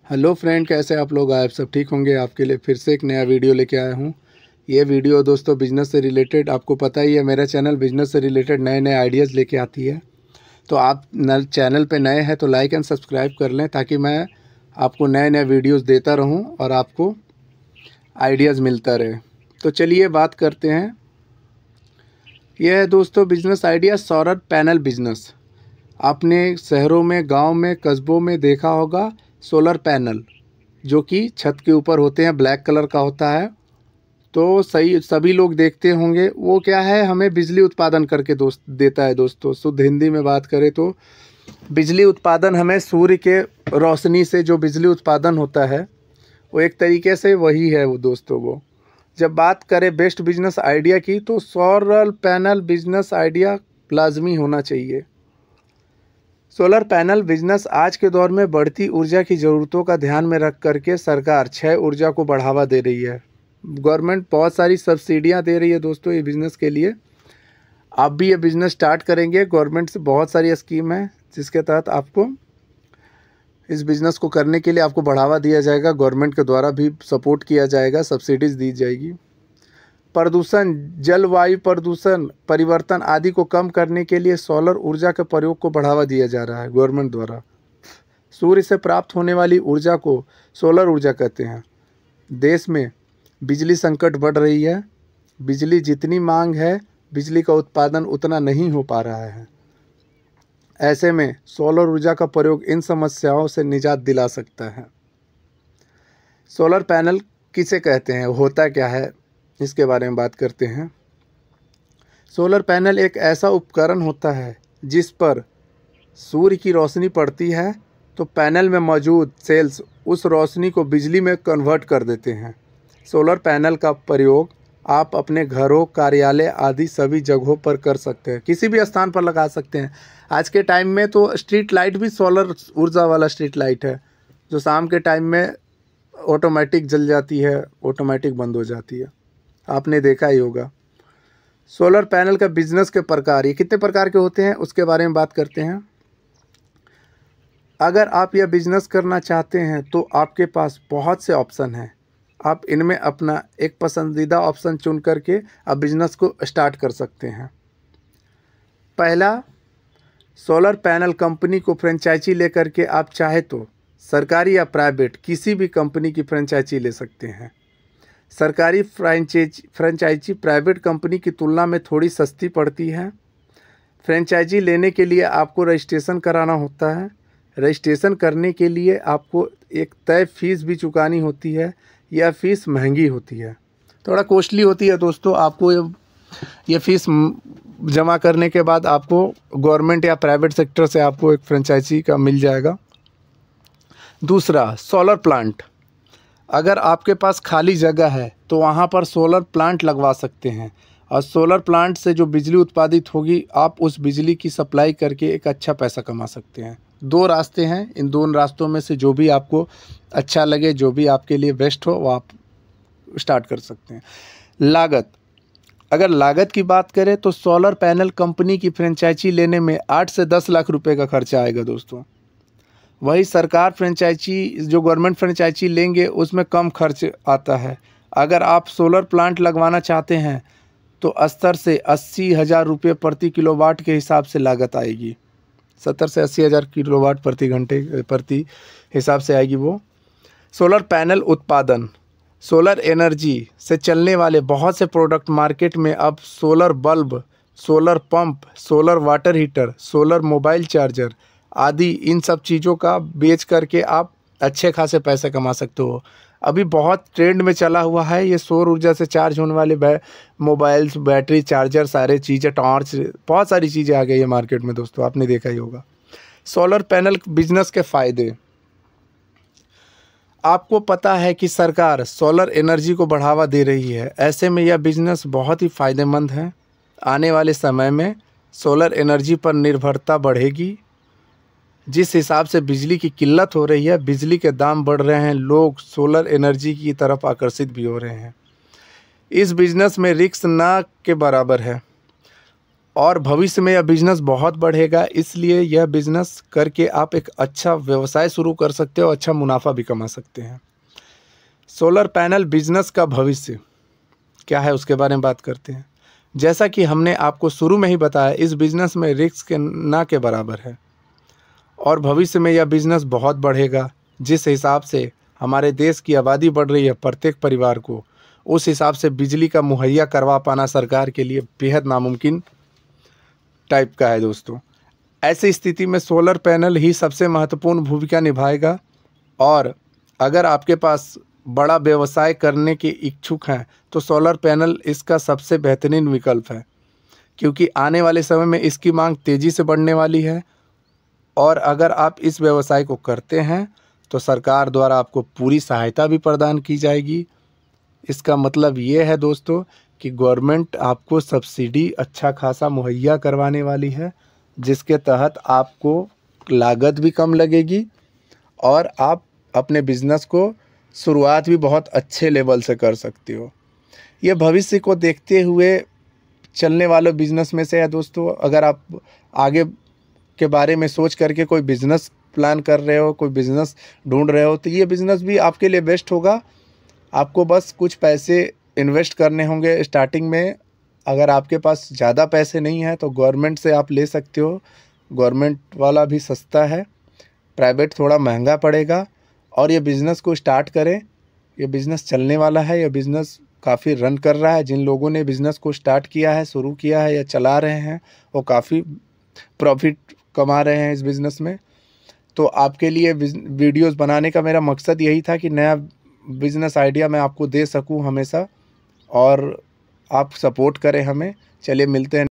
Hello friend, कैसे आप लोग? आप सब ठीक होंगे। आपके लिए फिर से एक नया वीडियो लेके आया हूँ। ये वीडियो दोस्तों बिज़नेस से रिलेटेड, आपको पता ही है मेरा चैनल बिज़नेस से रिलेटेड नए नए आइडियाज़ लेके आती है। तो आप चैनल पे नए हैं तो लाइक एंड सब्सक्राइब कर लें, ताकि मैं आपको नए नए वीडियोस देता रहूं और आपको आइडियाज़ मिलता रहे। तो चलिए बात करते हैं। यह है दोस्तों बिज़नेस आइडिया, सौर पैनल बिज़नेस। आपने शहरों में, गांव में, कस्बों में देखा होगा सोलर पैनल, जो कि छत के ऊपर होते हैं, ब्लैक कलर का होता है। तो सभी लोग देखते होंगे। वो क्या है, हमें बिजली उत्पादन करके देता है दोस्तों। शुद्ध हिंदी में बात करें तो बिजली उत्पादन, हमें सूर्य के रोशनी से जो बिजली उत्पादन होता है वो एक तरीके से वही है वो दोस्तों। वो जब बात करें बेस्ट बिजनेस आइडिया की, तो सोलर पैनल बिजनेस आइडिया लाजमी होना चाहिए। सोलर पैनल बिजनेस आज के दौर में बढ़ती ऊर्जा की ज़रूरतों का ध्यान में रख करके सरकार क्षय ऊर्जा को बढ़ावा दे रही है। गवर्नमेंट बहुत सारी सब्सिडियां दे रही है दोस्तों ये बिज़नेस के लिए। आप भी ये बिज़नेस स्टार्ट करेंगे, गवर्नमेंट से बहुत सारी स्कीम है जिसके तहत आपको इस बिज़नेस को करने के लिए आपको बढ़ावा दिया जाएगा। गवर्नमेंट के द्वारा भी सपोर्ट किया जाएगा, सब्सिडीज़ दी जाएगी। प्रदूषण, जलवायु प्रदूषण, परिवर्तन आदि को कम करने के लिए सोलर ऊर्जा के प्रयोग को बढ़ावा दिया जा रहा है गवर्नमेंट द्वारा। सूर्य से प्राप्त होने वाली ऊर्जा को सोलर ऊर्जा कहते हैं। देश में बिजली संकट बढ़ रही है। बिजली जितनी मांग है, बिजली का उत्पादन उतना नहीं हो पा रहा है। ऐसे में सोलर ऊर्जा का प्रयोग इन समस्याओं से निजात दिला सकता है। सोलर पैनल किसे कहते हैं, होता क्या है, इसके बारे में बात करते हैं। सोलर पैनल एक ऐसा उपकरण होता है जिस पर सूर्य की रोशनी पड़ती है, तो पैनल में मौजूद सेल्स उस रोशनी को बिजली में कन्वर्ट कर देते हैं। सोलर पैनल का प्रयोग आप अपने घरों, कार्यालय आदि सभी जगहों पर कर सकते हैं, किसी भी स्थान पर लगा सकते हैं। आज के टाइम में तो स्ट्रीट लाइट भी सोलर ऊर्जा वाला स्ट्रीट लाइट है, जो शाम के टाइम में ऑटोमेटिक जल जाती है, ऑटोमेटिक बंद हो जाती है। आपने देखा ही होगा। सोलर पैनल का बिजनेस के प्रकार, ये कितने प्रकार के होते हैं उसके बारे में बात करते हैं। अगर आप यह बिजनेस करना चाहते हैं तो आपके पास बहुत से ऑप्शन हैं। आप इनमें अपना एक पसंदीदा ऑप्शन चुन करके आप बिजनेस को स्टार्ट कर सकते हैं। पहला, सोलर पैनल कंपनी को फ्रेंचाइजी लेकर के आप चाहे तो सरकारी या प्राइवेट किसी भी कंपनी की फ्रेंचाइजी ले सकते हैं। सरकारी फ्रेंचाइजी प्राइवेट कंपनी की तुलना में थोड़ी सस्ती पड़ती है। फ्रेंचाइजी लेने के लिए आपको रजिस्ट्रेशन कराना होता है। रजिस्ट्रेशन करने के लिए आपको एक तय फीस भी चुकानी होती है। यह फ़ीस महंगी होती है, थोड़ा कॉस्टली होती है दोस्तों। आपको ये फ़ीस जमा करने के बाद आपको गवर्नमेंट या प्राइवेट सेक्टर से आपको एक फ्रेंचाइजी का मिल जाएगा। दूसरा, सोलर प्लांट। अगर आपके पास खाली जगह है तो वहाँ पर सोलर प्लांट लगवा सकते हैं, और सोलर प्लांट से जो बिजली उत्पादित होगी, आप उस बिजली की सप्लाई करके एक अच्छा पैसा कमा सकते हैं। दो रास्ते हैं, इन दोनों रास्तों में से जो भी आपको अच्छा लगे, जो भी आपके लिए बेस्ट हो, वो आप स्टार्ट कर सकते हैं। लागत, अगर लागत की बात करें तो सोलर पैनल कंपनी की फ्रेंचाइजी लेने में 8 से 10 लाख रुपए का खर्चा आएगा दोस्तों। वही सरकार फ्रेंचाइजी, जो गवर्नमेंट फ्रेंचाइजी लेंगे, उसमें कम खर्च आता है। अगर आप सोलर प्लांट लगवाना चाहते हैं तो 70 से 80 हज़ार रुपये प्रति किलोवाट के हिसाब से लागत आएगी। 70 से 80 हज़ार किलोवाट प्रति घंटे प्रति हिसाब से आएगी वो। सोलर पैनल उत्पादन, सोलर एनर्जी से चलने वाले बहुत से प्रोडक्ट मार्केट में अब solar bulb, solar pump, solar water heater, solar mobile charger आदि, इन सब चीज़ों का बेच करके आप अच्छे खासे पैसे कमा सकते हो। अभी बहुत ट्रेंड में चला हुआ है ये सौर ऊर्जा से चार्ज होने वाले मोबाइल्स, बैटरी चार्जर, सारे चीज़ें, टॉर्च, बहुत सारी चीज़ें आ गई है मार्केट में दोस्तों, आपने देखा ही होगा। सोलर पैनल बिजनेस के फ़ायदे, आपको पता है कि सरकार सोलर एनर्जी को बढ़ावा दे रही है। ऐसे में यह बिजनेस बहुत ही फ़ायदेमंद है। आने वाले समय में सोलर एनर्जी पर निर्भरता बढ़ेगी। जिस हिसाब से बिजली की किल्लत हो रही है, बिजली के दाम बढ़ रहे हैं, लोग सोलर एनर्जी की तरफ आकर्षित भी हो रहे हैं। इस बिज़नेस में रिस्क ना के बराबर है। और भविष्य में यह बिज़नेस बहुत बढ़ेगा, इसलिए यह बिज़नेस करके आप एक अच्छा व्यवसाय शुरू कर सकते हो, अच्छा मुनाफा भी कमा सकते हैं। सोलर पैनल बिज़नेस का भविष्य क्या है उसके बारे में बात करते हैं। जैसा कि हमने आपको शुरू में ही बताया, इस बिज़नेस में रिस्क ना के बराबर है और भविष्य में यह बिज़नेस बहुत बढ़ेगा। जिस हिसाब से हमारे देश की आबादी बढ़ रही है, प्रत्येक परिवार को उस हिसाब से बिजली का मुहैया करवा पाना सरकार के लिए बेहद नामुमकिन टाइप का है दोस्तों। ऐसी स्थिति में सोलर पैनल ही सबसे महत्वपूर्ण भूमिका निभाएगा और अगर आपके पास बड़ा व्यवसाय करने के इच्छुक हैं तो सोलर पैनल इसका सबसे बेहतरीन विकल्प है, क्योंकि आने वाले समय में इसकी मांग तेज़ी से बढ़ने वाली है और अगर आप इस व्यवसाय को करते हैं तो सरकार द्वारा आपको पूरी सहायता भी प्रदान की जाएगी। इसका मतलब ये है दोस्तों कि गवर्नमेंट आपको सब्सिडी अच्छा खासा मुहैया करवाने वाली है, जिसके तहत आपको लागत भी कम लगेगी और आप अपने बिज़नेस को शुरुआत भी बहुत अच्छे लेवल से कर सकते हो। ये भविष्य को देखते हुए चलने वाले बिज़नेस में से है दोस्तों। अगर आप आगे के बारे में सोच करके कोई बिज़नेस प्लान कर रहे हो, कोई बिज़नेस ढूंढ रहे हो, तो ये बिज़नेस भी आपके लिए बेस्ट होगा। आपको बस कुछ पैसे इन्वेस्ट करने होंगे स्टार्टिंग में। अगर आपके पास ज़्यादा पैसे नहीं हैं तो गवर्नमेंट से आप ले सकते हो। गवर्नमेंट वाला भी सस्ता है, प्राइवेट थोड़ा महंगा पड़ेगा। और ये बिज़नेस को स्टार्ट करें, ये बिज़नेस चलने वाला है, ये बिज़नेस काफ़ी रन कर रहा है। जिन लोगों ने बिज़नेस को स्टार्ट किया है, शुरू किया है या चला रहे हैं, वो काफ़ी प्रॉफिट कमा रहे हैं इस बिज़नेस में। तो आपके लिए वीडियोस बनाने का मेरा मकसद यही था कि नया बिज़नेस आइडिया मैं आपको दे सकूं हमेशा, और आप सपोर्ट करें हमें। चलिए मिलते हैं।